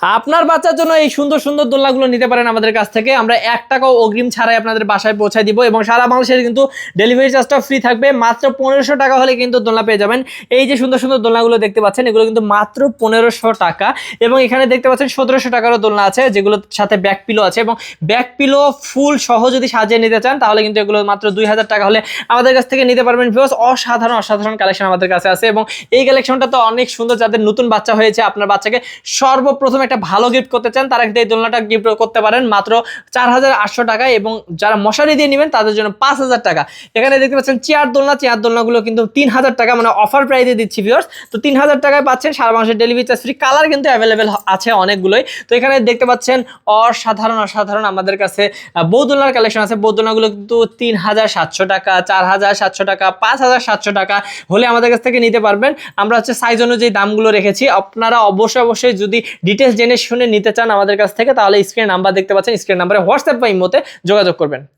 আপনার বাচ্চার জন্য এই সুন্দর সুন্দর দোলনাগুলো নিতে পারেন আমাদের কাছ থেকে। আমরা 1 টাকাও অগ্রিম ছাড়াই আপনাদের বাসায় পৌঁছে দিব এবং সারা বাংলাদেশে কিন্তু ডেলিভারি চার্জটা ফ্রি থাকবে। মাত্র 1500 টাকা হলে কিন্তু দোলনা পেয়ে যাবেন। এই যে সুন্দর সুন্দর দোলনাগুলো দেখতে পাচ্ছেন, এগুলো কিন্তু মাত্র 1500 টাকা। এবং এখানে দেখতে পাচ্ছেন 1700 টাকারও দোলনা আছে, যেগুলোর সাথে ব্যাক পিলো আছে। এবং ব্যাক পিলো ফুল সহ যদি সাজিয়ে নিতে চান তাহলে কিন্তু এগুলো মাত্র 2000 টাকা হলে আমাদের কাছ থেকে নিতে পারবেন। ভিউয়ার্স, অসাধারণ অসাধারণ কালেকশন আমাদের কাছে আছে এবং এই কালেকশনটা তো অনেক সুন্দর। যাদের নতুন বাচ্চা হয়েছে, আপনার বাচ্চাকে সর্বপ্রথম একটা ভালো গিফট করতে চান, তারা কিন্তু এই দোলনাটা গিফট করতে পারেন মাত্র 4800 টাকায়। এবং যারা মশারি দিয়ে নেবেন তাদের জন্য 5000 টাকা। এখানে দেখতে পাচ্ছেন চেয়ার দোলনা, চেয়ার দোলনাগুলো কিন্তু 3000 টাকা, মানে অফার প্রাইসে দিচ্ছি ভিউয়ার্স। তো 3000 টাকায় পাচ্ছেন, সারা বাংলাদেশের ডেলিভারি চার্জ ফ্রি। কালার কিন্তু অ্যাভেলেবেল আছে অনেকগুলোই। তো এখানে দেখতে পাচ্ছেন অসাধারণ অসাধারণ আমাদের কাছে বউ দোলনার কালেকশন আছে। বউ দোলনাগুলো কিন্তু 3700 টাকা, 4700 টাকা, 5700 টাকা হলে আমাদের কাছ থেকে নিতে পারবেন। আমরা হচ্ছে সাইজ অনুযায়ী দামগুলো রেখেছি। আপনারা অবশ্যই যদি ডিটেলস জেনে শুনে নিতে চান আমাদের কাছ থেকে, তাহলে স্ক্রিনে নাম্বার দেখতে পাচ্ছেন, স্ক্রিন নাম্বারে হোয়াটসঅ্যাপ বা ইমোতে যোগাযোগ করবেন।